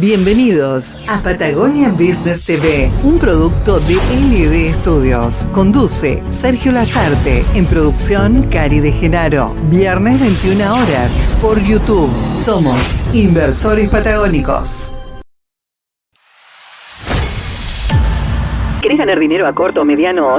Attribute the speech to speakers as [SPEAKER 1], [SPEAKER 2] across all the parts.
[SPEAKER 1] Bienvenidos a Patagonia Business TV, un producto de LD Studios. Conduce Sergio Lazarte, en producción Cari de Genaro. Viernes 21 horas por YouTube. Somos Inversores Patagónicos.
[SPEAKER 2] ¿Querés ganar dinero a corto, mediano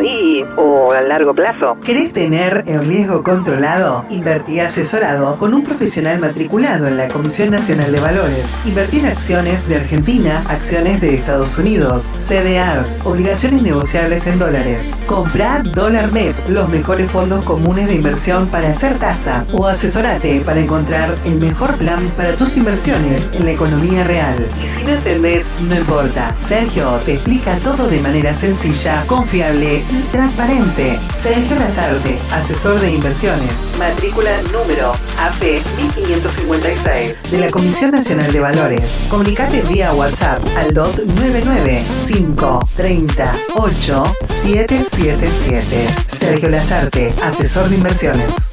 [SPEAKER 2] o a largo plazo?
[SPEAKER 1] ¿Querés tener el riesgo controlado? Invertí asesorado con un profesional matriculado en la Comisión Nacional de Valores. Invertí en acciones de Argentina, acciones de Estados Unidos, CDRs, obligaciones negociables en dólares. Comprá Dólar MEP, los mejores fondos comunes de inversión para hacer tasa. O asesorate para encontrar el mejor plan para tus inversiones en la economía real. Y si no entendés, no importa. Sergio te explica todo de manera sencilla, confiable y transparente. Sergio Lazarte, asesor de inversiones. Matrícula número AP 1556 de la Comisión Nacional de Valores. Comunicate vía WhatsApp al 299-538-777. Sergio Lazarte, asesor de inversiones.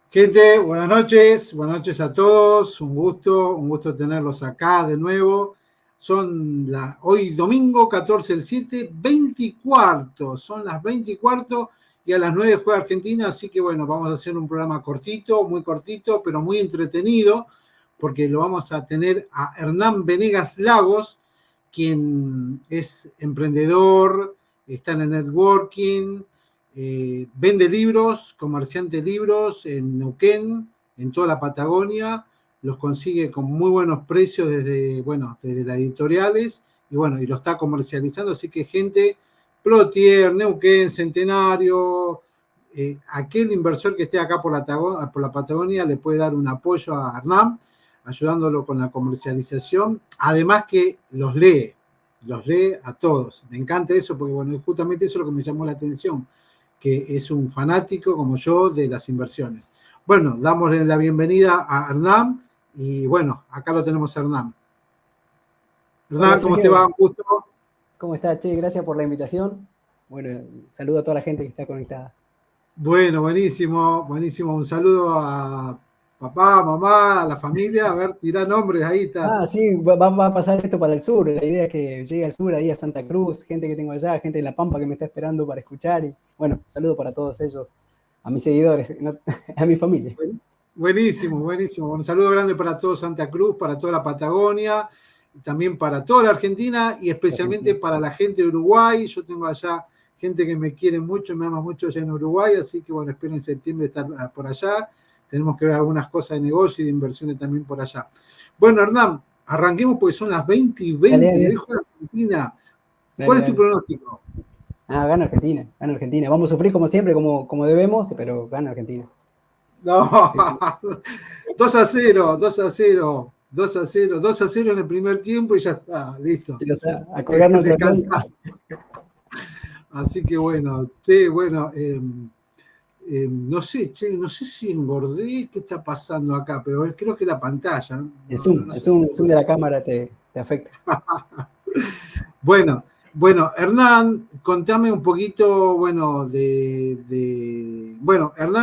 [SPEAKER 3] Gente, buenas noches a todos, un gusto tenerlos acá de nuevo. Hoy domingo 14/7, 20:15, son las 20:15 y a las 9 juega Argentina, así que bueno, vamos a hacer un programa muy cortito, pero muy entretenido, porque lo vamos a tener a Hernán Venegas Lagos, quien es emprendedor, está en el networking, vende libros, comerciante de libros en Neuquén, en toda la Patagonia, los consigue con muy buenos precios desde las editoriales, y lo está comercializando, así que gente, Plotier, Neuquén, Centenario, aquel inversor que esté acá por la Patagonia le puede dar un apoyo a Hernán, ayudándolo con la comercialización, además que los lee a todos. Me encanta eso, porque justamente eso es lo que me llamó la atención, que es un fanático como yo de las inversiones. Bueno, damos la bienvenida a Hernán y acá lo tenemos a Hernán. Hernán,
[SPEAKER 4] Hola,
[SPEAKER 3] ¿cómo te va? Un gusto.
[SPEAKER 4] ¿Cómo estás, Che? Gracias por la invitación. Bueno, saludo a toda la gente que está conectada.
[SPEAKER 3] Bueno, buenísimo. Un saludo a papá, mamá, a la familia. A ver, tirá nombres, ahí está.
[SPEAKER 4] Sí, va a pasar esto para el sur. La idea es que llegue al sur, ahí a Santa Cruz, gente que tengo allá, gente de La Pampa que me está esperando para escuchar. Y bueno, saludo para todos ellos, a mis seguidores, a mi familia.
[SPEAKER 3] Buenísimo. Un saludo grande para todo Santa Cruz, para toda la Patagonia, y también para toda la Argentina y especialmente para la gente de Uruguay. Yo tengo allá gente que me quiere mucho, me ama mucho allá en Uruguay, así que espero en septiembre estar por allá. Tenemos que ver algunas cosas de negocio y de inversiones también por allá. Bueno, Hernán, arranquemos porque son las 20:20 de Argentina. ¿Cuál es tu pronóstico?
[SPEAKER 4] Gana Argentina. Vamos a sufrir como siempre, como debemos, pero gana Argentina.
[SPEAKER 3] No, 2-0 en el primer tiempo y ya está, listo.
[SPEAKER 4] Ya está, a colgarnos el
[SPEAKER 3] Así que no sé si engordé, qué está pasando acá, pero creo que la pantalla. ¿No?
[SPEAKER 4] El zoom de la cámara te afecta.
[SPEAKER 3] Bueno, Hernán, contame un poquito, Hernán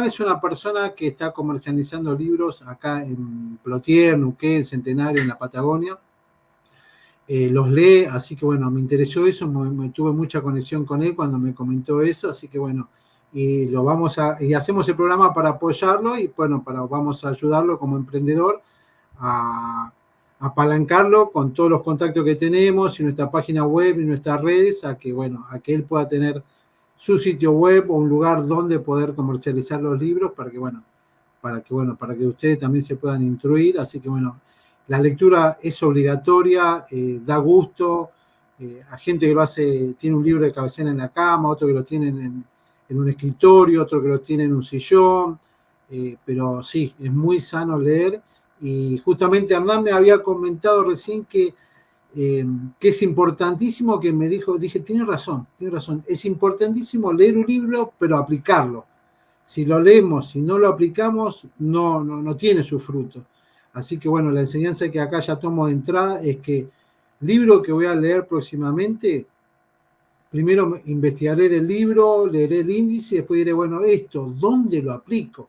[SPEAKER 3] es una persona que está comercializando libros acá en Plotier, Neuquén, Centenario, en la Patagonia. Los lee, así que me interesó eso, tuve mucha conexión con él cuando me comentó eso, así que y hacemos el programa para apoyarlo y vamos a ayudarlo como emprendedor a apalancarlo con todos los contactos que tenemos y nuestra página web y nuestras redes a que él pueda tener su sitio web o un lugar donde poder comercializar los libros para que ustedes también se puedan instruir. Así que la lectura es obligatoria, da gusto, a gente que lo hace, tiene un libro de cabecera en la cama, otro que lo tiene en un escritorio, otro que lo tiene en un sillón, pero sí, es muy sano leer. Y justamente Hernán me había comentado recién que es importantísimo, que me dije, tiene razón, es importantísimo leer un libro, pero aplicarlo. Si lo leemos, si no lo aplicamos, no tiene su fruto. Así que la enseñanza que acá ya tomo de entrada es que libro que voy a leer próximamente, primero investigaré del libro, leeré el índice, y después diré, bueno, esto, ¿dónde lo aplico?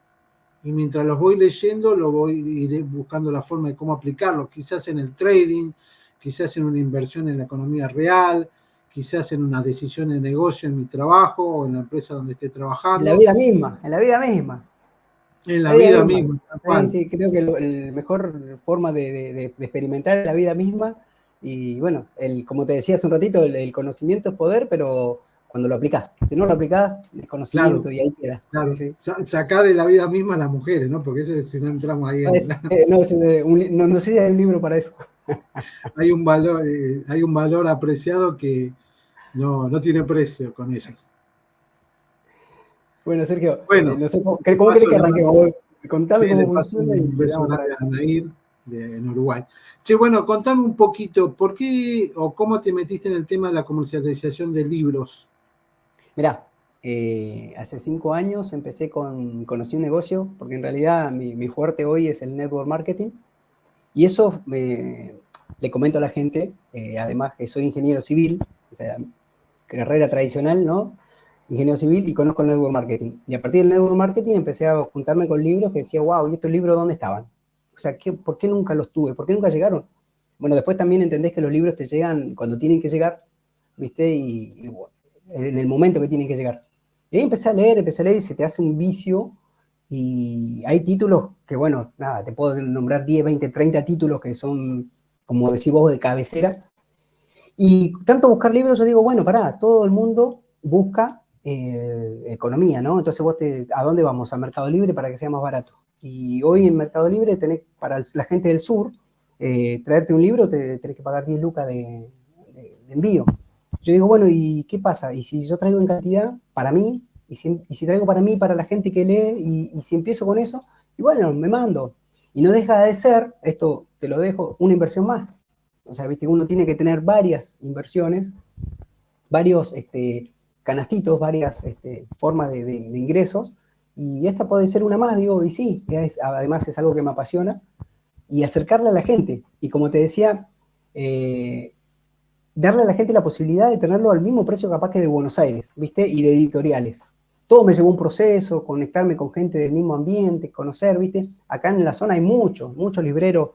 [SPEAKER 3] Y mientras los voy leyendo, iré buscando la forma de cómo aplicarlo, quizás en el trading, quizás en una inversión en la economía real, quizás en una decisión de negocio en mi trabajo o en la empresa donde esté
[SPEAKER 4] En la
[SPEAKER 3] trabajando,
[SPEAKER 4] vida misma, en la vida misma.
[SPEAKER 3] en la
[SPEAKER 4] La vida
[SPEAKER 3] vida
[SPEAKER 4] misma.
[SPEAKER 3] misma, tal
[SPEAKER 4] Sí,
[SPEAKER 3] cual.
[SPEAKER 4] sí, creo que la mejor forma de experimentar es la vida misma. Y bueno, como te decía hace un ratito, el conocimiento es poder, pero cuando lo aplicás. Si no lo aplicás, es conocimiento
[SPEAKER 3] Claro,
[SPEAKER 4] y ahí queda. Sí,
[SPEAKER 3] claro.
[SPEAKER 4] sí.
[SPEAKER 3] Sacá de la vida misma a las mujeres, ¿no? Porque eso es, si no entramos ahí en...
[SPEAKER 4] No, no sé si hay un libro para eso.
[SPEAKER 3] hay un valor apreciado que no tiene precio con ellas.
[SPEAKER 4] Bueno, Sergio,
[SPEAKER 3] Bueno,
[SPEAKER 4] no sé cómo
[SPEAKER 3] te
[SPEAKER 4] querés
[SPEAKER 3] paso
[SPEAKER 4] que
[SPEAKER 3] la
[SPEAKER 4] arranquemos. Contame
[SPEAKER 3] sí, le
[SPEAKER 4] cómo
[SPEAKER 3] paso
[SPEAKER 4] funciona y
[SPEAKER 3] un
[SPEAKER 4] le
[SPEAKER 3] beso
[SPEAKER 4] damos para
[SPEAKER 3] grande a
[SPEAKER 4] adelante.
[SPEAKER 3] Anair en Uruguay. Che, bueno, contame un poquito, ¿por qué o cómo te metiste en el tema de la comercialización de libros?
[SPEAKER 4] Mirá, hace 5 años conocí un negocio, porque en realidad mi fuerte hoy es el network marketing. Y eso le comento a la gente, además que soy ingeniero civil, o sea, carrera tradicional, ¿no? Ingeniero civil y conozco el network marketing. Y a partir del network marketing empecé a juntarme con libros que decía, wow, ¿y estos libros dónde estaban? O sea, ¿por qué nunca los tuve? ¿Por qué nunca llegaron? Bueno, después también entendés que los libros te llegan cuando tienen que llegar, ¿viste? Y bueno, en el momento que tienen que llegar. Y ahí empecé a leer y se te hace un vicio. Y hay títulos que, bueno, nada, te puedo nombrar 10, 20, 30 títulos que son, como decís vos, de cabecera. Y tanto buscar libros, yo digo, bueno, pará, todo el mundo busca economía, ¿no? Entonces ¿a dónde vamos? A Mercado Libre para que sea más barato. Y hoy en Mercado Libre tenés, para la gente del sur, traerte un libro, tenés que pagar 10 lucas de envío. Yo digo, bueno, ¿y qué pasa? ¿Y si yo traigo en cantidad para mí? ¿Y si traigo para mí, para la gente que lee? ¿Y si empiezo con eso? Y bueno, me mando. Y no deja de ser, esto te lo dejo, una inversión más. O sea, ¿viste? Uno tiene que tener varias inversiones, varios canastitos, varias formas de ingresos, y esta puede ser una más, digo, y sí, además es algo que me apasiona, y acercarle a la gente. Y como te decía, darle a la gente la posibilidad de tenerlo al mismo precio capaz que de Buenos Aires, ¿viste? Y de editoriales. Todo me llevó un proceso, conectarme con gente del mismo ambiente, conocer, ¿viste? Acá en la zona hay muchos libreros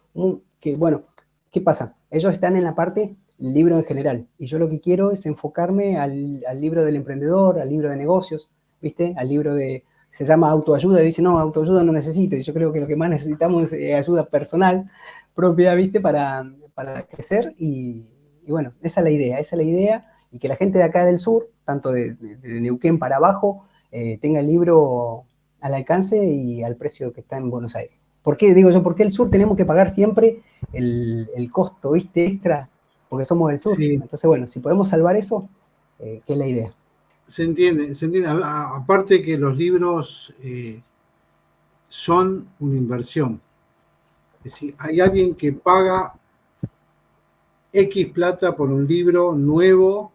[SPEAKER 4] que, bueno, ¿qué pasa? Ellos están en la parte libro en general, y yo lo que quiero es enfocarme al libro del emprendedor, al libro de negocios, ¿viste? Al libro se llama autoayuda, y dice, no, autoayuda no necesito, y yo creo que lo que más necesitamos es ayuda personal propia, ¿viste? Para crecer, y bueno, esa es la idea, y que la gente de acá del sur, tanto de Neuquén para abajo, tenga el libro al alcance y al precio que está en Buenos Aires. ¿Por qué? Digo yo, ¿por qué el sur tenemos que pagar siempre el costo, ¿viste? Extra, porque somos del sur.
[SPEAKER 3] Sí,
[SPEAKER 4] Entonces, bueno, si podemos salvar eso, ¿qué es la idea?
[SPEAKER 3] se entiende, se entiende. Aparte que los libros son una inversión. Es decir, hay alguien que paga X plata por un libro nuevo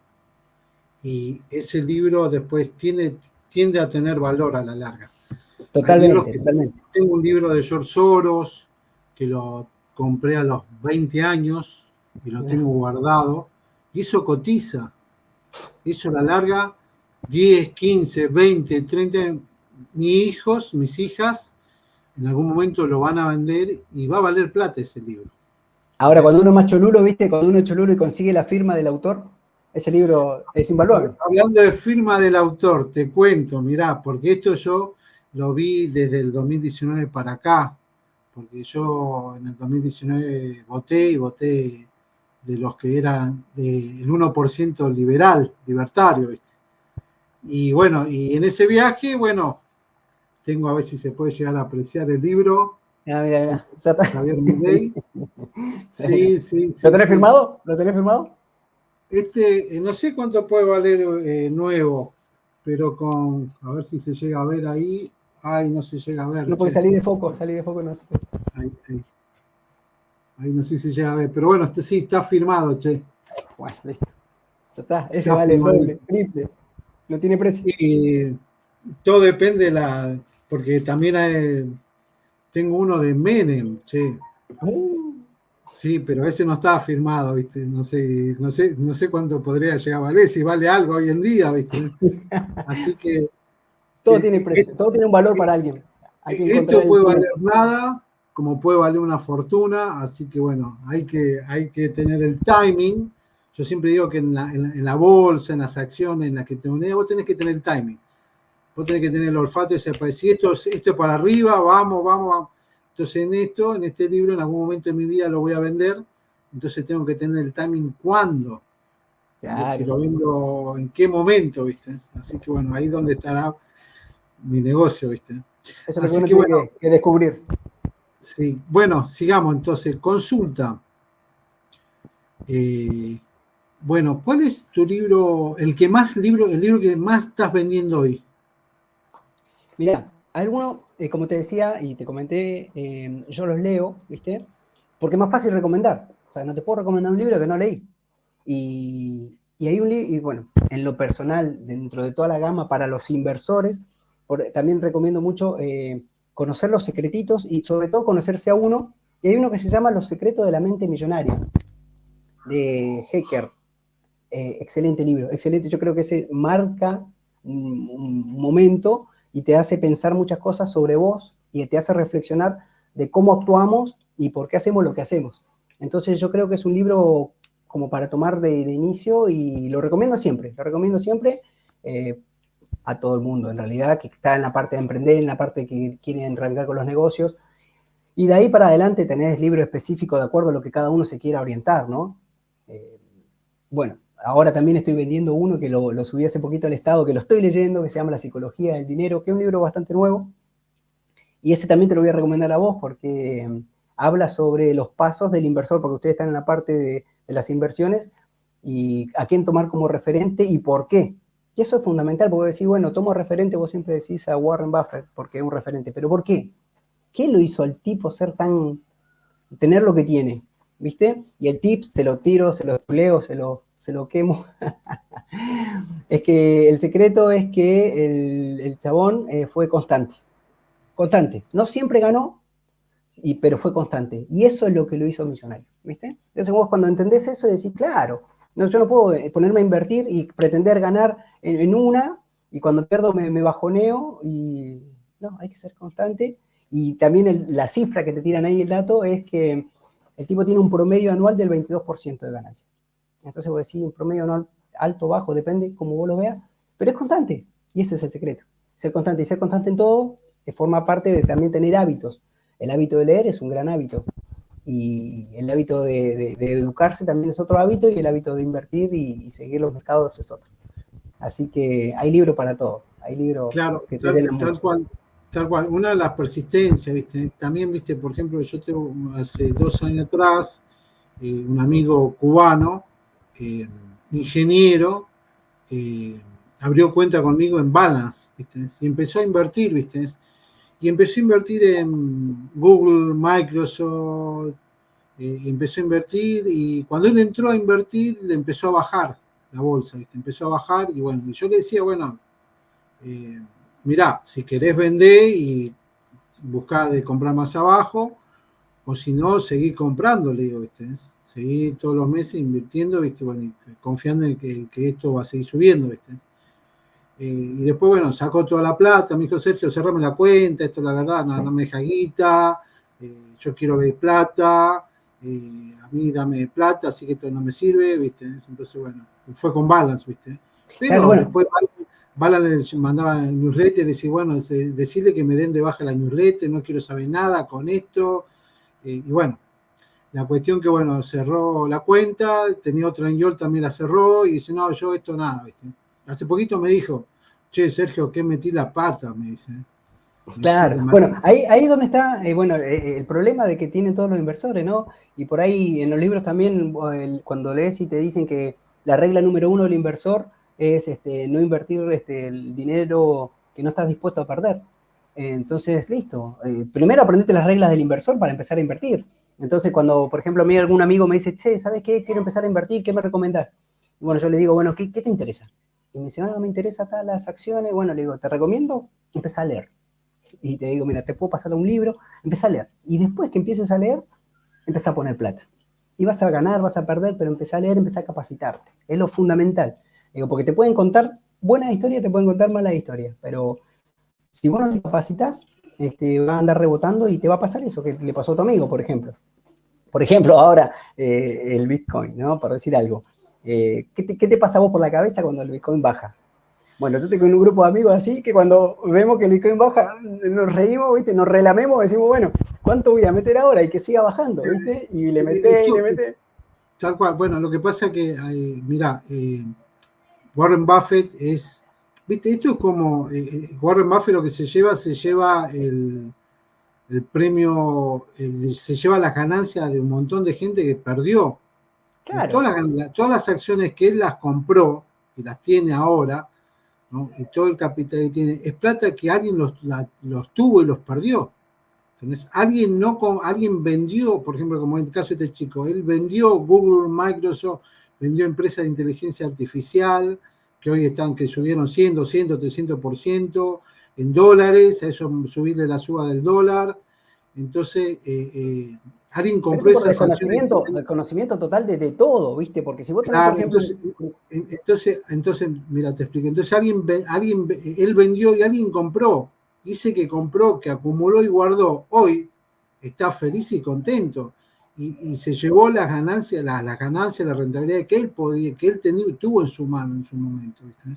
[SPEAKER 3] y ese libro después tiende a tener valor a la larga. Hay libros
[SPEAKER 4] Totalmente,
[SPEAKER 3] que...
[SPEAKER 4] totalmente.
[SPEAKER 3] Tengo un libro de George Soros que lo compré a los 20 años y lo tengo guardado. Y eso cotiza. Eso a la larga, 10, 15, 20, 30. Mis hijas, en algún momento lo van a vender y va a valer plata ese libro.
[SPEAKER 4] Ahora, cuando uno es más cholulo, ¿viste? Cuando uno es cholulo y consigue la firma del autor, ese libro es invaluable.
[SPEAKER 3] Hablando de firma del autor, te cuento, mirá, porque esto yo lo vi desde el 2019 para acá, porque yo en el 2019 voté de los que eran del 1% libertario, ¿viste? Y bueno, y en ese viaje, bueno, tengo a ver si se puede llegar a apreciar el libro.
[SPEAKER 4] Mira, ya está.
[SPEAKER 3] Javier Milei. Sí, sí,
[SPEAKER 4] ¿Lo
[SPEAKER 3] sí,
[SPEAKER 4] tenés
[SPEAKER 3] sí.
[SPEAKER 4] firmado? ¿Lo tenés firmado?
[SPEAKER 3] No sé cuánto puede valer nuevo, pero a ver si se llega a ver ahí. Ay, no se llega a ver,
[SPEAKER 4] No, porque
[SPEAKER 3] che.
[SPEAKER 4] salí de foco, no sé.
[SPEAKER 3] Ahí no sé si llega a ver, pero bueno, sí, está firmado, che.
[SPEAKER 4] Bueno, listo. Ya está, ese
[SPEAKER 3] Está
[SPEAKER 4] vale el
[SPEAKER 3] firmado.
[SPEAKER 4] doble, triple. No tiene precio.
[SPEAKER 3] Y todo depende porque también tengo uno de Menem, che. Sí, pero ese no está firmado, ¿viste? No sé cuánto podría llegar a valer, si vale algo hoy en día, ¿viste? Así que
[SPEAKER 4] Todo tiene precio, todo tiene un valor para alguien. Hay que encontrar
[SPEAKER 3] esto
[SPEAKER 4] el
[SPEAKER 3] puede valer
[SPEAKER 4] punto.
[SPEAKER 3] nada, como puede valer una fortuna, así que bueno, hay que tener el timing. Yo siempre digo que en la bolsa, en las acciones, en las criptomonedas, vos tenés que tener el timing. Vos tenés que tener el olfato y sepa, si esto es para arriba, vamos, vamos, vamos. Entonces en este libro, en algún momento de mi vida lo voy a vender, entonces tengo que tener el timing cuándo. Si
[SPEAKER 4] Claro,
[SPEAKER 3] lo vendo, en qué momento, ¿viste? Así que bueno, ahí es donde estará mi negocio, ¿viste?
[SPEAKER 4] eso es lo que
[SPEAKER 3] Así
[SPEAKER 4] uno
[SPEAKER 3] que
[SPEAKER 4] tiene
[SPEAKER 3] bueno,
[SPEAKER 4] que descubrir.
[SPEAKER 3] sí. Bueno, sigamos entonces. Consulta. Eh, bueno, ¿cuál es tu libro, el libro que más estás vendiendo hoy?
[SPEAKER 4] Mirá, algunos, como te decía y te comenté, yo los leo, ¿viste? Porque es más fácil recomendar. O sea, no te puedo recomendar un libro que no leí. Y hay un libro, y bueno, en lo personal, dentro de toda la gama para los inversores, también recomiendo mucho conocer los secretitos y sobre todo conocerse a uno. Y hay uno que se llama Los secretos de la mente millonaria, de Hecker. Excelente libro, excelente. Yo creo que ese marca un momento y te hace pensar muchas cosas sobre vos y te hace reflexionar de cómo actuamos y por qué hacemos lo que hacemos. Entonces yo creo que es un libro como para tomar de inicio y lo recomiendo siempre a todo el mundo, en realidad, que está en la parte de emprender, en la parte que quieren arrancar con los negocios. Y de ahí para adelante tenés libro específico de acuerdo a lo que cada uno se quiera orientar, ¿no? Eh, bueno, ahora también estoy vendiendo uno que lo subí hace poquito al estado, que lo estoy leyendo, que se llama La psicología del dinero, que es un libro bastante nuevo. Y ese también te lo voy a recomendar a vos porque habla sobre los pasos del inversor, porque ustedes están en la parte de las inversiones y a quién tomar como referente y por qué. Y eso es fundamental, porque decís, bueno, tomo referente, vos siempre decís a Warren Buffett, porque es un referente, pero ¿por qué? ¿Qué lo hizo al tipo ser tan, tener lo que tiene? ¿Viste? Y el tips te lo tiro, se lo leo, se lo quemo. Es que el secreto es que el chabón fue constante. Constante. No siempre ganó, pero fue constante. Y eso es lo que lo hizo millonario. ¿Viste? Entonces vos cuando entendés eso decís, claro, no, yo no puedo ponerme a invertir y pretender ganar en una y cuando pierdo me bajoneo y no, hay que ser constante. Y también la cifra que te tiran ahí el dato es que el tipo tiene un promedio anual del 22% de ganancia. Entonces vos decís, un promedio anual alto, bajo, depende como vos lo veas, pero es constante. Y ese es el secreto. Ser constante y ser constante en todo forma parte de también tener hábitos. El hábito de leer es un gran hábito. Y el hábito de educarse también es otro hábito y el hábito de invertir y seguir los mercados es otro. Así que hay libro para todo. Hay libros
[SPEAKER 3] Claro,
[SPEAKER 4] que te llenan mucho.
[SPEAKER 3] tal cual. Una de las persistencias, ¿viste? También, ¿viste? Por ejemplo, yo tengo hace 2 años atrás un amigo cubano, eh, ingeniero, eh, abrió cuenta conmigo en Balance, ¿viste? Y empezó a invertir, ¿viste? Y empezó a invertir en Google, Microsoft, empezó a invertir y cuando él entró a invertir le empezó a bajar la bolsa, ¿viste? Empezó a bajar y bueno, y yo le decía, bueno, mirá, si querés vender y buscar de comprar más abajo, o si no, seguir comprando, le digo, ¿viste? Seguir todos los meses invirtiendo, ¿viste? Bueno, y confiando en que esto va a seguir subiendo, ¿viste? Y después, bueno, sacó toda la plata, me dijo, Sergio, cerrame la cuenta, esto la verdad no me deja guita, yo quiero ver plata, a mí dame plata, así que esto no me sirve, ¿viste? Entonces, bueno, fue con Balance, ¿viste?
[SPEAKER 4] Claro,
[SPEAKER 3] Pero
[SPEAKER 4] bueno,
[SPEAKER 3] después Balance mandaba newsletter y decía, bueno, decirle que me den de baja la newsletter, no quiero saber nada con esto, y bueno, la cuestión que, bueno, cerró la cuenta, tenía otra en Yol, también la cerró, y dice, no, yo esto nada, ¿viste? Hace poquito me dijo, che, Sergio, ¿qué metí la pata? Me dice.
[SPEAKER 4] claro. Bueno, ahí es donde está bueno, el problema de que tienen todos los inversores, ¿no? Y por ahí en los libros también, cuando lees y te dicen que la regla número 1 del inversor es no invertir el dinero que no estás dispuesto a perder. Entonces, listo. Primero aprendete las reglas del inversor para empezar a invertir. Entonces, cuando, por ejemplo, a mí algún amigo me dice, che, ¿sabes qué? Quiero empezar a invertir, ¿qué me recomendás? Y bueno, yo le digo, bueno, ¿qué te interesa? Y me dice, me interesa tal las acciones. Bueno, le digo, te recomiendo empezar a leer. Y te digo, mira, te puedo pasar un libro, empieza a leer. Y después que empieces a leer, empieza a poner plata. y vas a ganar, vas a perder, pero empezá a leer, empezá a capacitarte. Es lo fundamental. Digo, porque te pueden contar buenas historias, te pueden contar malas historias, pero si vos no te capacitas, va a andar rebotando y te va a pasar eso que le pasó a tu amigo, por ejemplo. Por ejemplo, ahora el Bitcoin, ¿no? Por decir algo. ¿Qué te pasa a vos por la cabeza cuando el Bitcoin baja? Bueno, yo tengo un grupo de amigos así que cuando vemos que el Bitcoin baja, nos reímos, ¿viste? Nos relamemos, decimos, bueno, ¿cuánto voy a meter ahora? Y que siga bajando, ¿viste? Y le mete, y le mete.
[SPEAKER 3] Tal cual. Bueno, lo que pasa es que, mira, Warren Buffett es, ¿viste? Esto es como, Warren Buffett lo que se lleva el premio, se lleva las ganancias de un montón de gente que perdió.
[SPEAKER 4] Claro.
[SPEAKER 3] Todas las acciones que él las compró y las tiene ahora, ¿no? Y todo el capital que tiene, es plata que alguien los tuvo y los perdió. Entonces, alguien vendió, por ejemplo, como en el caso de este chico, él vendió Google, Microsoft, vendió empresas de inteligencia artificial, que hoy que subieron 100, 200, 300% en dólares, a eso subirle la suba del dólar. Entonces, alguien compró
[SPEAKER 4] esas
[SPEAKER 3] acciones.
[SPEAKER 4] Desconocimiento total de todo, ¿viste? Porque si vos tenés,
[SPEAKER 3] Claro,
[SPEAKER 4] por ejemplo...
[SPEAKER 3] entonces, mira, te explico. Entonces él vendió y alguien compró. Dice que compró, que acumuló y guardó. Hoy está feliz y contento. Y se llevó las ganancias, la rentabilidad que él tuvo en su mano en su momento, ¿viste?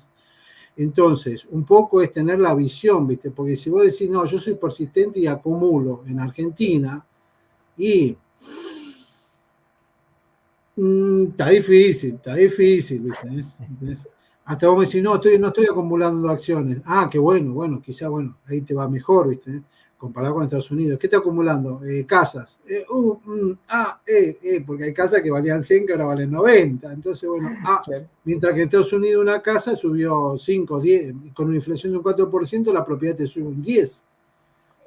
[SPEAKER 3] Entonces, un poco es tener la visión, ¿viste? Porque si vos decís, no, yo soy persistente y acumulo en Argentina, y está difícil, ¿viste? Hasta vos me decís, no estoy acumulando acciones. Ah, qué bueno, quizá, ahí te va mejor, ¿viste? Comparado con Estados Unidos. ¿Qué está acumulando? Casas. Porque hay casas que valían 100 que ahora valen 90. Entonces, mientras que en Estados Unidos una casa subió 5, 10, con una inflación de un 4%, la propiedad te sube un 10%.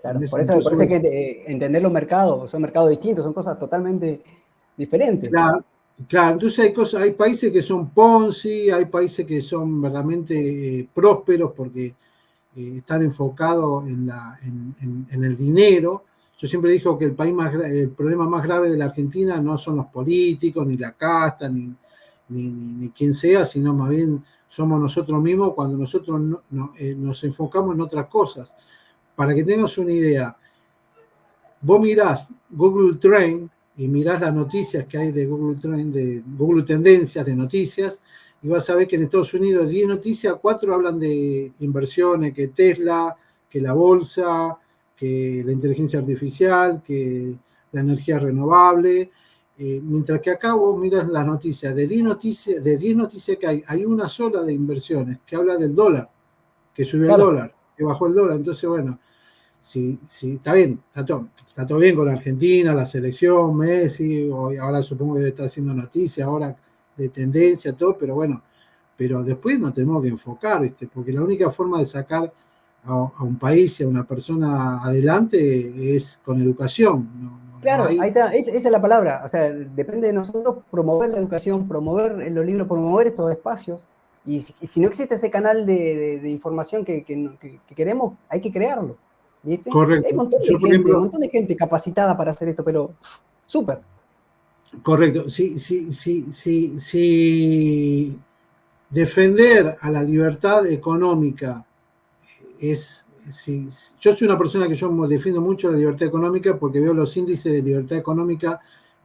[SPEAKER 4] Claro, por eso hay que entender los mercados, son mercados distintos, son cosas totalmente diferentes.
[SPEAKER 3] Claro, entonces hay países que son Ponzi, hay países que son verdaderamente prósperos porque están enfocados en el dinero. Yo siempre digo que el problema más grave de la Argentina no son los políticos, ni la casta, ni quien sea, sino más bien somos nosotros mismos cuando nosotros nos enfocamos en otras cosas. Para que tengas una idea, vos mirás Google Trend y mirás las noticias que hay de Google Trend, de Google Tendencias de noticias, y vas a ver que en Estados Unidos 10 noticias, 4 hablan de inversiones, que Tesla, que la bolsa, que la inteligencia artificial, que la energía renovable, mientras que acá vos miras las noticias, de 10 noticias que hay una sola de inversiones, que habla del dólar, que subió el dólar, que bajó el dólar. Entonces, sí, está bien, está todo bien con Argentina, la selección, Messi, ahora supongo que está haciendo noticias, ahora de tendencia, todo, pero después nos tenemos que enfocar, ¿viste? Porque la única forma de sacar a un país y a una persona adelante es con educación.
[SPEAKER 4] Claro, ahí está, esa es la palabra, o sea, depende de nosotros promover la educación, promover los libros, promover estos espacios, y si no existe ese canal de información que queremos, hay que crearlo. ¿Viste?
[SPEAKER 3] Correcto.
[SPEAKER 4] Hay un montón de gente capacitada para hacer esto, pero súper.
[SPEAKER 3] Correcto. Si defender a la libertad económica yo soy una persona que yo defiendo mucho la libertad económica porque veo los índices de libertad económica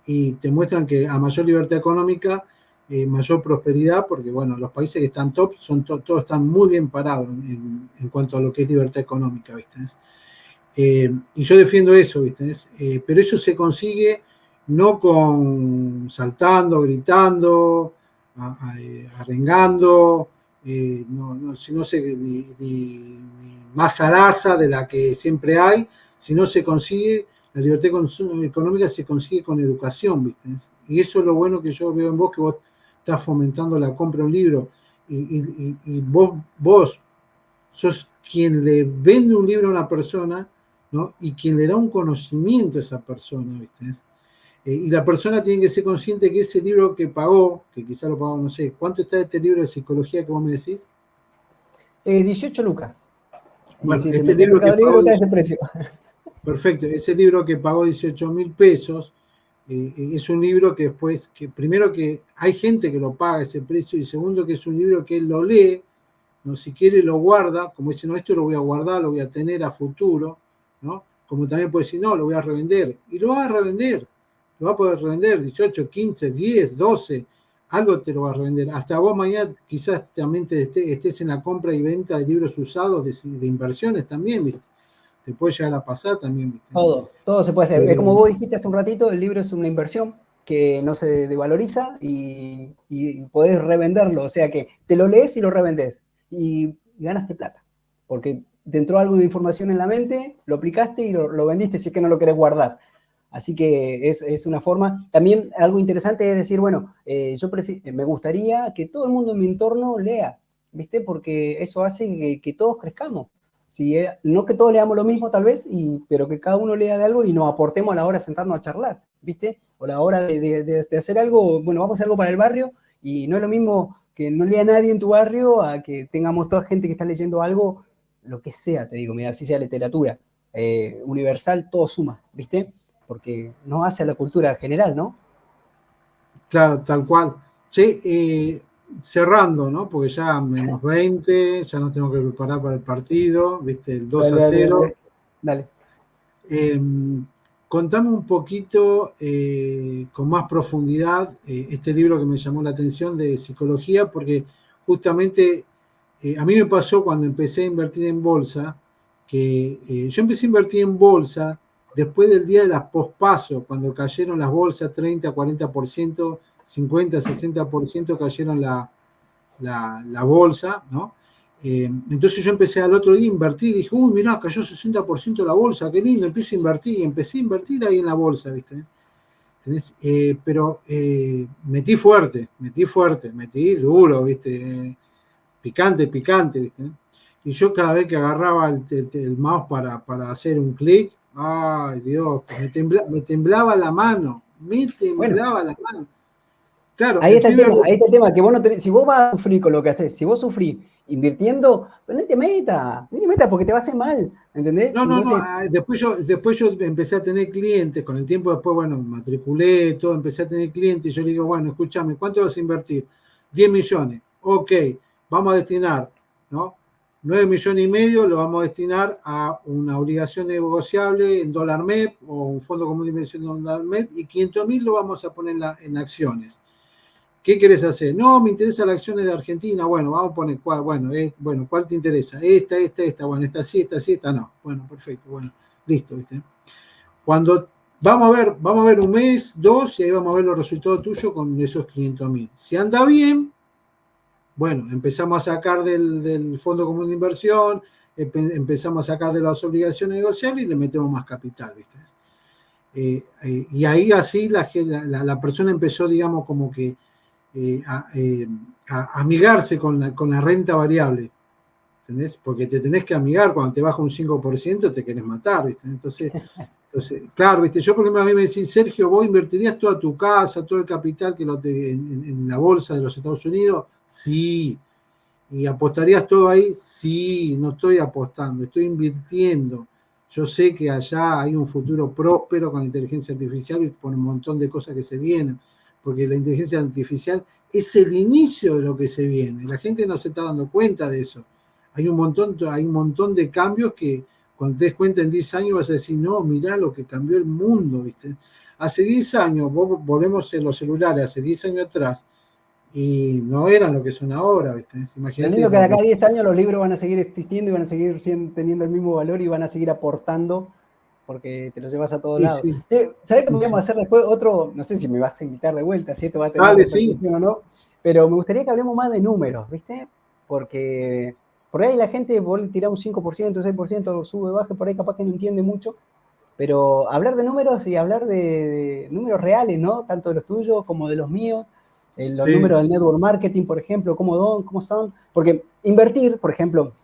[SPEAKER 3] y te muestran que a mayor libertad económica, mayor prosperidad, porque los países que están top todos están muy bien parados en cuanto a lo que es libertad económica, ¿viste? Y yo defiendo eso, ¿viste? Pero eso se consigue no con saltando, gritando, arengando, sino ni más zaraza de la que siempre hay, sino se consigue, la libertad económica se consigue con educación, ¿viste? Y eso es lo bueno que yo veo en vos, que vos estás fomentando la compra de un libro, y vos sos quien le vende un libro a una persona, ¿no? Y quien le da un conocimiento a esa persona, ¿viste? Y la persona tiene que ser consciente que ese libro que pagó, que quizá lo pagó, no sé, ¿cuánto está este libro de psicología que vos me decís?
[SPEAKER 4] 18 lucas.
[SPEAKER 3] Bueno,
[SPEAKER 4] si
[SPEAKER 3] este libro que pagó
[SPEAKER 4] está ese precio.
[SPEAKER 3] Perfecto, ese libro que pagó 18.000 pesos, Es un libro que después, que primero que hay gente que lo paga ese precio, y segundo que es un libro que él lo lee, ¿no? Si quiere lo guarda, como dice, no, esto lo voy a guardar, lo voy a tener a futuro, ¿no? Como también puede decir, no, lo voy a revender, y lo va a revender, lo va a poder revender, 18, 15, 10, 12, algo te lo va a revender. Hasta vos mañana quizás también estés en la compra y venta de libros usados, de inversiones también, ¿viste? Te puede llegar a pasar también, ¿viste?
[SPEAKER 4] Todo se puede hacer. Como vos dijiste hace un ratito, el libro es una inversión que no se devaloriza y podés revenderlo. O sea que te lo lees y lo revendés y ganaste plata. Porque te entró algo de información en la mente, lo aplicaste y lo vendiste si es que no lo querés guardar. Así que es una forma. También algo interesante es decir, bueno, me gustaría que todo el mundo en mi entorno lea, ¿viste? Porque eso hace que todos crezcamos. Si, no que todos leamos lo mismo tal vez, pero que cada uno lea de algo y nos aportemos a la hora de sentarnos a charlar, ¿viste? O la hora de hacer algo, bueno, vamos a hacer algo para el barrio, y no es lo mismo que no lea nadie en tu barrio a que tengamos toda gente que está leyendo algo, lo que sea, te digo, mira, así sea literatura, universal, todo suma, ¿viste? Porque nos hace a la cultura general, ¿no?
[SPEAKER 3] Claro, tal cual. Che, cerrando, ¿no? Porque ya menos 20, ya nos tengo que preparar para el partido, ¿viste? El 2-0.
[SPEAKER 4] Dale.
[SPEAKER 3] Contame un poquito, con más profundidad, este libro que me llamó la atención de psicología, porque justamente a mí me pasó cuando empecé a invertir en bolsa, que yo empecé a invertir en bolsa después del día de las pospaso, cuando cayeron las bolsas 30, 40%, 50, 60% cayeron la bolsa, ¿no? Entonces yo empecé al otro día a invertir, dije, uy, mirá, cayó 60% la bolsa, qué lindo, empiezo a invertir, y empecé a invertir ahí en la bolsa, ¿viste? Pero metí fuerte, metí duro, ¿viste? Picante, ¿viste? Y yo cada vez que agarraba el mouse para hacer un clic, ay Dios, me temblaba la mano, la mano. Claro,
[SPEAKER 4] ahí está el tema, que vos no tenés, si vos vas a sufrir con lo que haces, si vos sufrís invirtiendo, pues no te metas porque te va a hacer mal, ¿entendés?
[SPEAKER 3] No,
[SPEAKER 4] Entonces,
[SPEAKER 3] después yo empecé a tener clientes, con el tiempo después, bueno, matriculé, todo, empecé a tener clientes, y yo le digo, bueno, escúchame, ¿cuánto vas a invertir? 10 millones, ok, vamos a destinar, ¿no? 9 millones y medio lo vamos a destinar a una obligación negociable en dólar MEP o un fondo común de inversión en dólar MEP, y 500.000 lo vamos a poner en acciones. ¿Qué querés hacer? No, me interesa las acciones de Argentina. Bueno, vamos a poner cuál. Bueno, ¿cuál te interesa? Esta. Bueno, esta sí, esta no. Bueno, perfecto. Bueno, listo, ¿viste? Cuando vamos a ver un mes, 2, y ahí vamos a ver los resultados tuyos con esos 500.000. Si anda bien, bueno, empezamos a sacar del Fondo Común de Inversión, empezamos a sacar de las obligaciones negociables y le metemos más capital, ¿viste? Y ahí así la persona empezó, digamos, como que a amigarse con la renta variable, ¿entendés? Porque te tenés que amigar, cuando te baja un 5% te querés matar, ¿viste? Entonces, claro, ¿viste? Yo, por ejemplo, a mí me decís, Sergio, ¿vos invertirías toda tu casa, todo el capital que en la bolsa de los Estados Unidos? Sí. ¿Y apostarías todo ahí? Sí, no estoy apostando, estoy invirtiendo. Yo sé que allá hay un futuro próspero con la inteligencia artificial y con un montón de cosas que se vienen, porque la inteligencia artificial es el inicio de lo que se viene. La gente no se está dando cuenta de eso. Hay un montón de cambios que cuando te des cuenta en 10 años vas a decir, no, mirá lo que cambió el mundo, ¿viste? Hace 10 años, volvemos en los celulares, hace 10 años atrás, y no eran lo que son ahora, ¿viste?
[SPEAKER 4] Imagínate. Lo lindo que de acá a 10 años los libros van a seguir existiendo y van a seguir teniendo el mismo valor y van a seguir aportando porque te lo llevas a todos lados. Sí. ¿Sabés qué podríamos hacer después? Otro, no sé si me vas a invitar de vuelta, si esto va a tener repercusión o no, pero me gustaría que hablemos más de números, ¿viste? Porque por ahí la gente, vos le tirás un 5%, un 6%, sube, baja, por ahí capaz que no entiende mucho, pero hablar de números y hablar de números reales, ¿no? Tanto de los tuyos como de los míos, los números del network marketing, por ejemplo, cómo son, porque invertir, por ejemplo,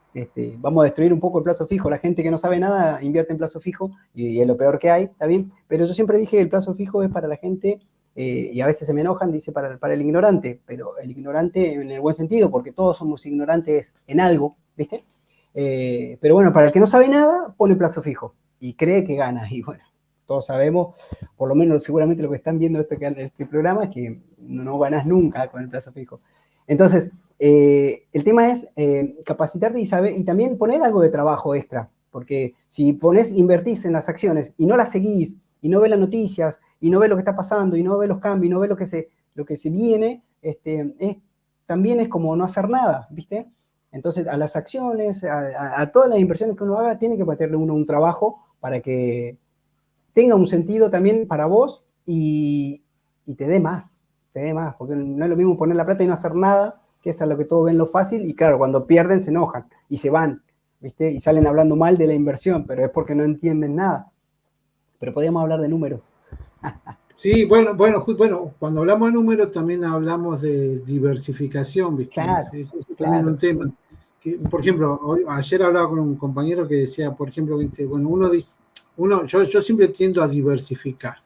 [SPEAKER 4] vamos a destruir un poco el plazo fijo, la gente que no sabe nada invierte en plazo fijo y es lo peor que hay, ¿está bien? Pero yo siempre dije que el plazo fijo es para la gente, y a veces se me enojan, dice para el ignorante, pero el ignorante en el buen sentido, porque todos somos ignorantes en algo, ¿viste? Pero bueno, para el que no sabe nada, pone plazo fijo y cree que gana, y bueno, todos sabemos, por lo menos seguramente lo que están viendo este programa es que no ganás nunca con el plazo fijo. Entonces, el tema es capacitarte y saber, y también poner algo de trabajo extra, porque si invertís en las acciones y no las seguís, y no ves las noticias, y no ves lo que está pasando, y no ves los cambios, y no ves lo que se viene, también es como no hacer nada, ¿viste? Entonces, a las acciones, a todas las inversiones que uno haga, tiene que meterle uno un trabajo para que tenga un sentido también para vos y te dé más, porque no es lo mismo poner la plata y no hacer nada, que es a lo que todos ven lo fácil, y claro, cuando pierden se enojan y se van, ¿viste? Y salen hablando mal de la inversión, pero es porque no entienden nada. Pero podríamos hablar de números.
[SPEAKER 3] Sí, bueno, cuando hablamos de números también hablamos de diversificación, ¿viste?
[SPEAKER 4] Claro,
[SPEAKER 3] Es también
[SPEAKER 4] claro,
[SPEAKER 3] un tema. Que, por ejemplo, ayer hablaba con un compañero que decía, por ejemplo, ¿viste? Bueno, yo siempre tiendo a diversificar,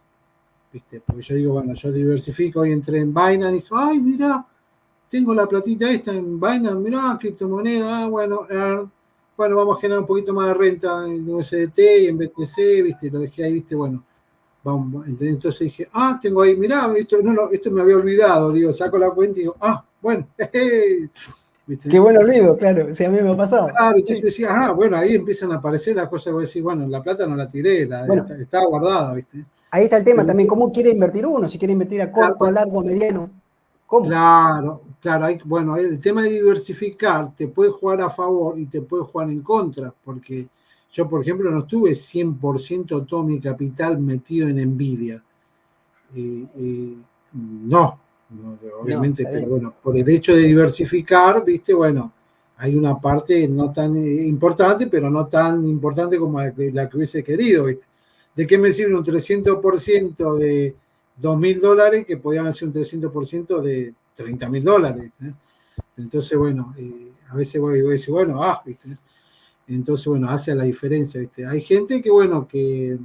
[SPEAKER 3] ¿viste? Porque yo digo, bueno, yo diversifico, hoy entré en Binance, dije, ay, mira, tengo la platita esta en Binance, mira, criptomoneda, bueno, vamos a generar un poquito más de renta en USDT y en BTC, ¿viste? Lo dejé ahí, ¿viste? Bueno, vamos, entonces dije, tengo ahí, mirá, esto me había olvidado, digo, saco la cuenta y digo, bueno, ¿viste?
[SPEAKER 4] Qué buen olvido, claro, sí, a mí me ha pasado.
[SPEAKER 3] Claro, entonces decía, bueno, ahí empiezan a aparecer las cosas, voy a decir, bueno, la plata no la tiré,
[SPEAKER 4] Bueno,
[SPEAKER 3] está guardada, ¿viste?
[SPEAKER 4] ahí está el tema
[SPEAKER 3] Pero,
[SPEAKER 4] también, ¿cómo quiere invertir uno? Si quiere invertir a corto, a largo, a mediano, ¿cómo?
[SPEAKER 3] Claro, bueno, el tema de diversificar te puede jugar a favor y te puede jugar en contra, porque yo, por ejemplo, no estuve 100% todo mi capital metido en Nvidia. No, obviamente,
[SPEAKER 4] No,
[SPEAKER 3] pero bueno, por el hecho de diversificar, viste, bueno, hay una parte no tan importante, pero no tan importante como la que hubiese querido, ¿viste? ¿De qué me sirve un 300% de $2.000 que podían ser un 300% de $30.000? Entonces, bueno, a veces voy a decir, bueno, ¿viste? Entonces, bueno, hace la diferencia, ¿viste? Hay gente que, bueno, que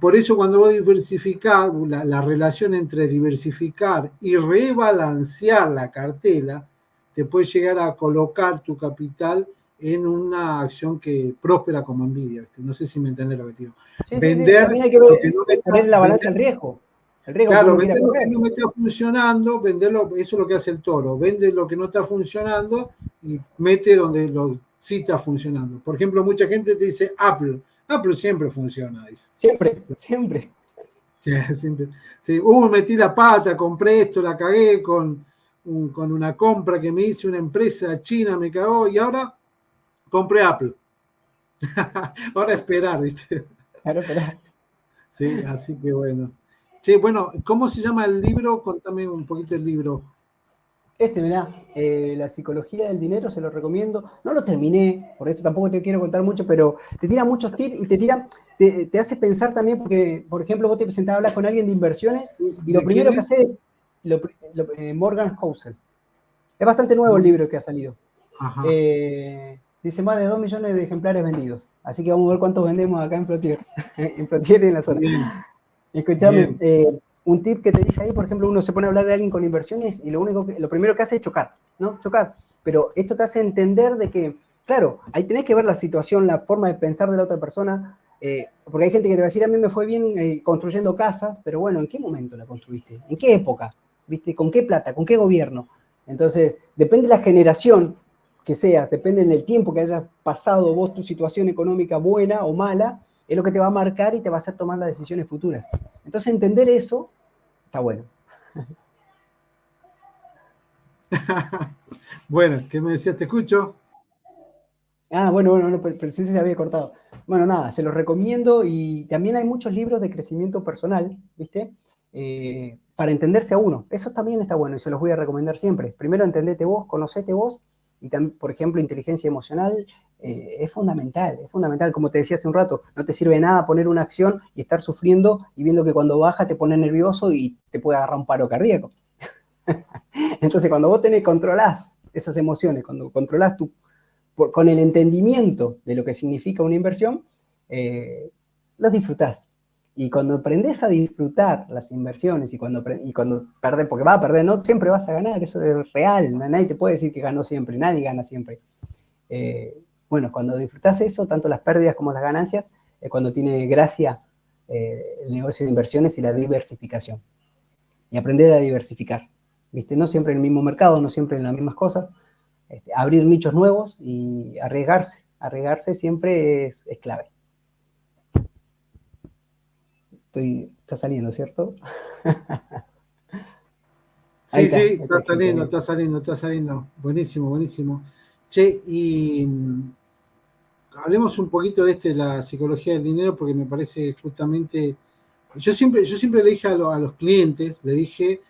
[SPEAKER 3] por eso cuando vos diversificás, la relación entre diversificar y rebalancear la cartela, te puede llegar a colocar tu capital en una acción que próspera como Nvidia, ¿viste? No sé si me entendés lo que digo.
[SPEAKER 4] Sí,
[SPEAKER 3] Vender
[SPEAKER 4] también hay que
[SPEAKER 3] lo que no me
[SPEAKER 4] poner la balanza
[SPEAKER 3] vender,
[SPEAKER 4] del riesgo. El riesgo que
[SPEAKER 3] claro,
[SPEAKER 4] uno quiera
[SPEAKER 3] vender lo que
[SPEAKER 4] correr.
[SPEAKER 3] no me está funcionando, venderlo, eso es lo que hace el toro, vende lo que no está funcionando y mete donde sí está funcionando. Por ejemplo, mucha gente te dice Apple siempre funciona, dice.
[SPEAKER 4] Siempre.
[SPEAKER 3] Sí, siempre. Sí. Metí la pata, compré esto, la cagué con una compra que me hice una empresa china, me cagó y ahora compré Apple. Ahora esperar, ¿viste?
[SPEAKER 4] Claro, pero
[SPEAKER 3] Sí, así que bueno. Sí, bueno, ¿cómo se llama el libro? Contame un poquito el libro.
[SPEAKER 4] mirá, La psicología del dinero, se lo recomiendo. No lo terminé, por eso tampoco te quiero contar mucho, pero te tira muchos tips y te hace pensar también, porque, por ejemplo, vos te presentás a hablar con alguien de inversiones y lo
[SPEAKER 3] ¿De
[SPEAKER 4] primero
[SPEAKER 3] quién
[SPEAKER 4] que
[SPEAKER 3] es?
[SPEAKER 4] hace Morgan Housel. Es bastante nuevo el libro que ha salido.
[SPEAKER 3] Ajá.
[SPEAKER 4] Dice más de 2 millones de ejemplares vendidos. Así que vamos a ver cuántos vendemos acá en Plotier. En Plotier y en la zona.
[SPEAKER 3] Bien.
[SPEAKER 4] Escuchame, un tip que te dice ahí, por ejemplo, uno se pone a hablar de alguien con inversiones y lo primero que hace es chocar, ¿no? Chocar. Pero esto te hace entender de que, claro, ahí tenés que ver la situación, la forma de pensar de la otra persona, porque hay gente que te va a decir, a mí me fue bien construyendo casas, pero bueno, ¿en qué momento la construiste? ¿En qué época? ¿Viste? ¿Con qué plata? ¿Con qué gobierno? Entonces, depende de la generación que seas, depende en el tiempo que hayas pasado vos tu situación económica buena o mala, es lo que te va a marcar y te va a hacer tomar las decisiones futuras. Entonces, entender eso está bueno.
[SPEAKER 3] Bueno, ¿qué me decías? ¿Te escucho?
[SPEAKER 4] Bueno, pero sí se había cortado. Bueno, nada, se los recomiendo y también hay muchos libros de crecimiento personal, ¿viste? Para entenderse a uno. Eso también está bueno y se los voy a recomendar siempre. Primero, entendete vos, conocete vos y también, por ejemplo, inteligencia emocional es fundamental, como te decía hace un rato, no te sirve nada poner una acción y estar sufriendo y viendo que cuando baja te pone nervioso y te puede agarrar un paro cardíaco. Entonces, cuando vos controlás esas emociones, cuando controlás con el entendimiento de lo que significa una inversión, los disfrutás. Y cuando aprendés a disfrutar las inversiones y cuando perdés, porque vas a perder, no siempre vas a ganar, eso es real, nadie te puede decir que ganó siempre, nadie gana siempre. Bueno, cuando disfrutás eso, tanto las pérdidas como las ganancias, cuando tiene gracia el negocio de inversiones y la diversificación. Y aprender a diversificar, ¿viste? No siempre en el mismo mercado, no siempre en las mismas cosas. Abrir nichos nuevos y arriesgarse. Arriesgarse siempre es clave. Está saliendo, ¿cierto?
[SPEAKER 3] Sí, sí, está saliendo. Buenísimo, buenísimo. Che, y hablemos un poquito de la psicología del dinero, porque me parece justamente, yo siempre le dije a los clientes, le dije,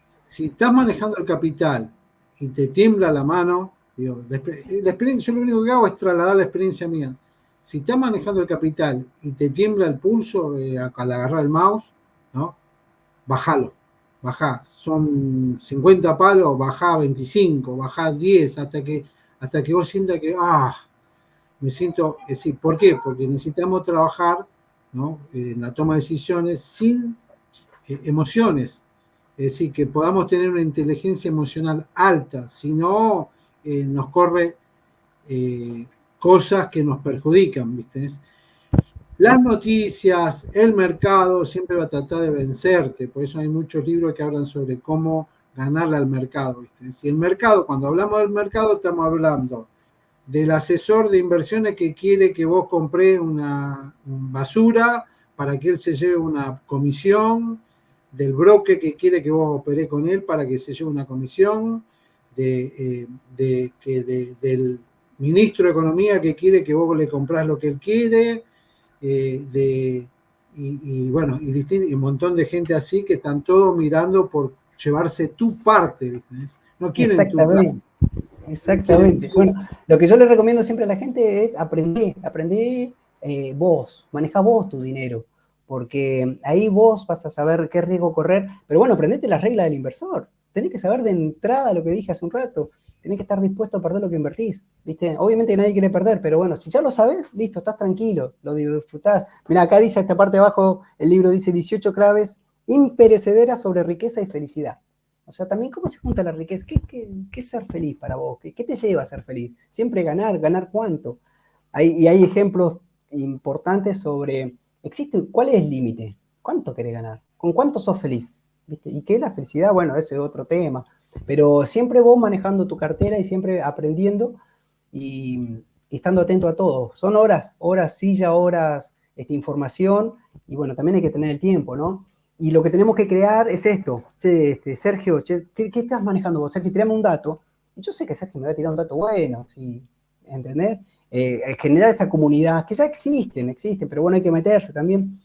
[SPEAKER 3] si estás manejando el capital y te tiembla la mano, digo, la experiencia, yo lo único que hago es trasladar la experiencia mía. Si estás manejando el capital y te tiembla el pulso al agarrar el mouse, ¿no? Bajá. Son 50 palos, bajá 25, bajá 10, hasta que vos sientas que, me siento, sí, ¿por qué? Porque necesitamos trabajar, ¿no? En la toma de decisiones sin emociones. Es decir, que podamos tener una inteligencia emocional alta, si no, nos corre cosas que nos perjudican, ¿viste? Las noticias, el mercado siempre va a tratar de vencerte, por eso hay muchos libros que hablan sobre cómo ganarle al mercado, ¿viste? Y el mercado, cuando hablamos del mercado, estamos hablando del asesor de inversiones que quiere que vos compres una basura para que él se lleve una comisión, del broker que quiere que vos operé con él para que se lleve una comisión, del ministro de Economía que quiere que vos le comprás lo que él quiere, y un montón de gente así que están todos mirando por llevarse tu parte, ¿viste? No quieren
[SPEAKER 4] Exactamente. Exactamente. Bueno, lo que yo les recomiendo siempre a la gente es aprender vos, maneja vos tu dinero, porque ahí vos vas a saber qué riesgo correr, pero bueno, aprendete las reglas del inversor, tenés que saber de entrada lo que dije hace un rato, tenés que estar dispuesto a perder lo que invertís, ¿viste? Obviamente nadie quiere perder, pero bueno, si ya lo sabés, listo, estás tranquilo, lo disfrutás. Mira, acá dice, esta parte de abajo, el libro dice 18 claves imperecederas sobre riqueza y felicidad. O sea, también cómo se junta la riqueza, ¿qué es ser feliz para vos? ¿Qué te lleva a ser feliz? Siempre ganar cuánto. Y hay ejemplos importantes sobre, ¿cuál es el límite? ¿Cuánto querés ganar? ¿Con cuánto sos feliz? ¿Viste? ¿Y qué es la felicidad? Bueno, ese es otro tema. Pero siempre vos manejando tu cartera y siempre aprendiendo y estando atento a todo. Son horas, silla, horas, información, y bueno, también hay que tener el tiempo, ¿no? Y lo que tenemos que crear es esto. Sergio, ¿qué estás manejando vos? Sergio, tirame un dato. Y yo sé que Sergio me va a tirar un dato bueno, ¿sí? ¿Entendés? Generar esa comunidad, que ya existen, pero bueno, hay que meterse también,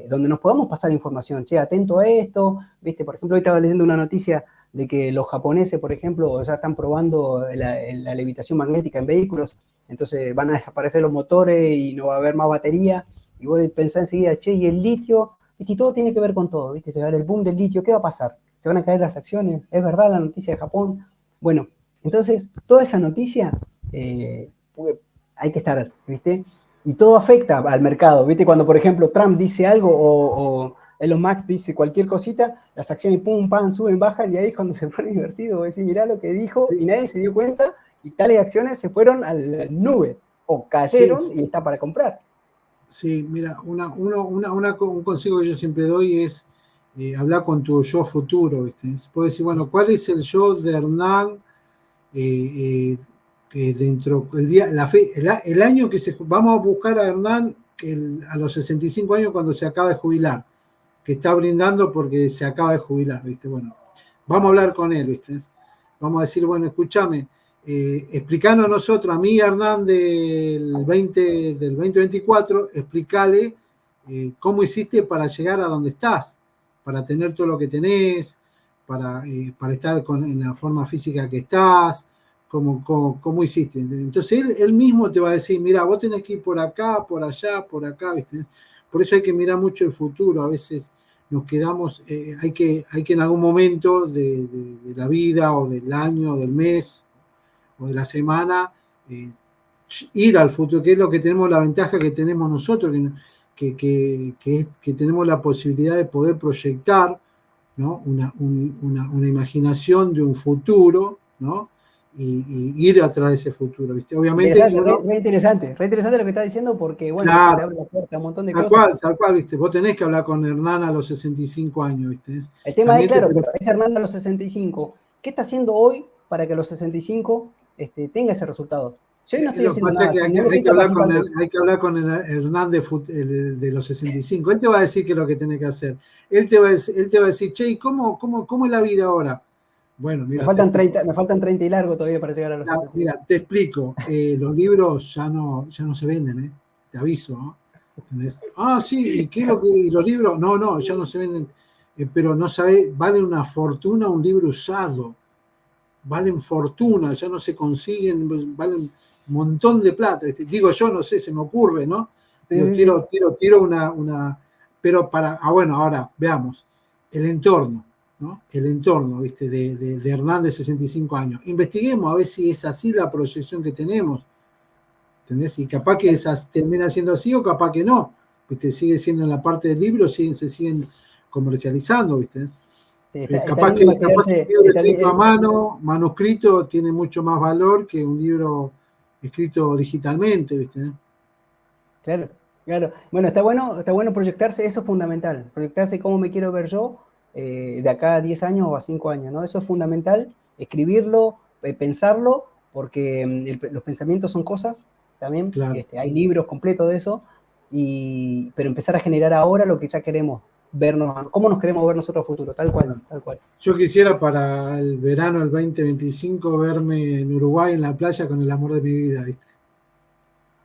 [SPEAKER 4] donde nos podamos pasar información. Atento a esto, ¿viste? Por ejemplo, hoy estaba leyendo una noticia de que los japoneses, por ejemplo, ya están probando la levitación magnética en vehículos, entonces van a desaparecer los motores y no va a haber más batería, y vos pensás enseguida, y el litio, ¿viste? Y todo tiene que ver con todo, ¿viste? Se va a dar el boom del litio, ¿qué va a pasar? ¿Se van a caer las acciones? ¿Es verdad la noticia de Japón? Bueno, entonces, toda esa noticia hay que estar, ¿viste? Y todo afecta al mercado, ¿viste? Cuando, por ejemplo, Trump dice algo o Elon Musk dice cualquier cosita, las acciones pum, pam, suben, bajan, y ahí es cuando se pone divertido, vos decís, mirá lo que dijo, y nadie se dio cuenta, y tales acciones se fueron a la nube, o cayeron, y está para comprar.
[SPEAKER 3] Sí, mira, un consejo que yo siempre doy es hablar con tu yo futuro, ¿viste? Puedes decir, bueno, ¿cuál es el yo de Hernán que dentro, el año que vamos a buscar a Hernán a los 65 años cuando se acaba de jubilar, que está brindando porque se acaba de jubilar, ¿viste? Bueno, vamos a hablar con él, ¿viste? Vamos a decir, bueno, escúchame, explicanos a nosotros, a mí, Hernán, del 2024, explícale cómo hiciste para llegar a donde estás, para tener todo lo que tenés, para estar en la forma física que estás, cómo hiciste. Entonces él mismo te va a decir, mira, vos tenés que ir por acá, por allá, por acá, ¿viste? Por eso hay que mirar mucho el futuro. A veces nos quedamos, hay que en algún momento de la vida o del año, o del mes o de la semana, ir al futuro, que es lo que tenemos, la ventaja que tenemos nosotros, que tenemos la posibilidad de poder proyectar, ¿no? una imaginación de un futuro, ¿no? y ir atrás de ese futuro, ¿viste? Obviamente
[SPEAKER 4] re interesante lo que estás diciendo porque, bueno,
[SPEAKER 3] claro,
[SPEAKER 4] te abre la puerta a un montón de
[SPEAKER 3] tal
[SPEAKER 4] cosas.
[SPEAKER 3] Tal cual, ¿viste? Vos tenés que hablar con Hernán a los 65 años, ¿viste?
[SPEAKER 4] El tema
[SPEAKER 3] También
[SPEAKER 4] es, claro, pero es Hernán a los 65. ¿Qué está haciendo hoy para que a los 65 tenga ese resultado? Si hoy no estoy
[SPEAKER 3] Lo que
[SPEAKER 4] haciendo
[SPEAKER 3] pasa
[SPEAKER 4] nada,
[SPEAKER 3] es que
[SPEAKER 4] si no me
[SPEAKER 3] hay
[SPEAKER 4] estoy
[SPEAKER 3] que hablar
[SPEAKER 4] capacitando.
[SPEAKER 3] hay que hablar con el Hernán de los 65. Él te va a decir qué es lo que tenés que hacer. Él te va a decir, che, ¿y cómo es la vida ahora? Bueno, mira.
[SPEAKER 4] Me faltan 30 y largo todavía para llegar a los 65.
[SPEAKER 3] Mira, te explico. Los libros ya no se venden, ¿eh? Te aviso, ¿no? ¿Entendés? Ah, sí, ¿y qué es lo que...? ¿Y los libros? No, ya no se venden. Pero no sabés, vale una fortuna un libro usado. Valen fortuna, ya no se consiguen, valen un montón de plata. Digo yo, no sé, se me ocurre, ¿no? Digo, tiro una... Pero bueno, ahora, veamos. El entorno, ¿no? El entorno, ¿viste? De Hernán de 65 años. Investiguemos a ver si es así la proyección que tenemos. ¿Entendés? Y capaz que termina siendo así o capaz que no. ¿Viste? Sigue siendo en la parte del libro, se siguen comercializando, ¿viste?
[SPEAKER 4] Sí,
[SPEAKER 3] capaz que un libro escrito a mano, manuscrito, tiene mucho más valor que un libro escrito digitalmente, ¿viste?
[SPEAKER 4] Claro. Bueno, está bueno proyectarse, eso es fundamental. Proyectarse cómo me quiero ver yo de acá a 10 años o a 5 años, ¿no? Eso es fundamental, escribirlo, pensarlo, porque los pensamientos son cosas también.
[SPEAKER 3] Claro.
[SPEAKER 4] Hay libros completos de eso, pero empezar a generar ahora lo que ya queremos vernos, cómo nos queremos ver nosotros a futuro, tal cual.
[SPEAKER 3] Yo quisiera para el verano del 2025 verme en Uruguay en la playa con el amor de mi vida, ¿viste?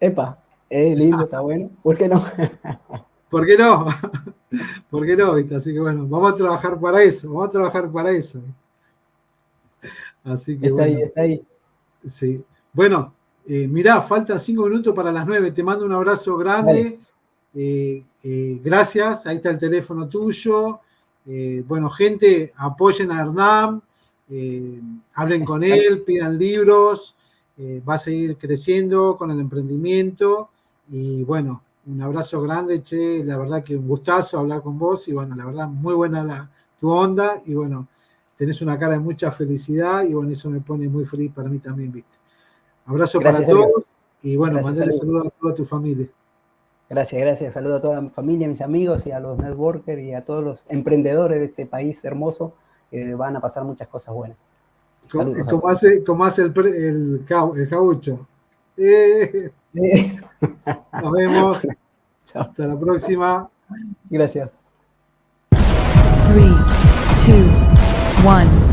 [SPEAKER 4] Epa, lindo, está bueno. ¿Por qué no?
[SPEAKER 3] ¿Por qué no? ¿Por qué no? ¿Viste? Así que bueno, vamos a trabajar para eso, ¿viste? Así que
[SPEAKER 4] Está ahí.
[SPEAKER 3] Sí. Bueno, mirá, faltan 5 minutos para las 9. Te mando un abrazo grande. Gracias, ahí está el teléfono tuyo. Bueno, gente, apoyen a Hernán, hablen con él, pidan libros, va a seguir creciendo con el emprendimiento. Y bueno, un abrazo grande, che, la verdad que un gustazo hablar con vos y bueno, la verdad muy buena tu onda y bueno, tenés una cara de mucha felicidad y bueno, eso me pone muy feliz para mí también, ¿viste? Abrazo
[SPEAKER 4] Gracias,
[SPEAKER 3] para todos y bueno, mandale
[SPEAKER 4] saludos
[SPEAKER 3] a toda tu familia.
[SPEAKER 4] Gracias. Saludo a toda mi familia, a mis amigos y a los networkers y a todos los emprendedores de este país hermoso que van a pasar muchas cosas buenas.
[SPEAKER 3] Como hace el jaucho. Nos vemos.
[SPEAKER 4] Chao.
[SPEAKER 3] Hasta la próxima.
[SPEAKER 4] Gracias.
[SPEAKER 5] 3, 2, 1.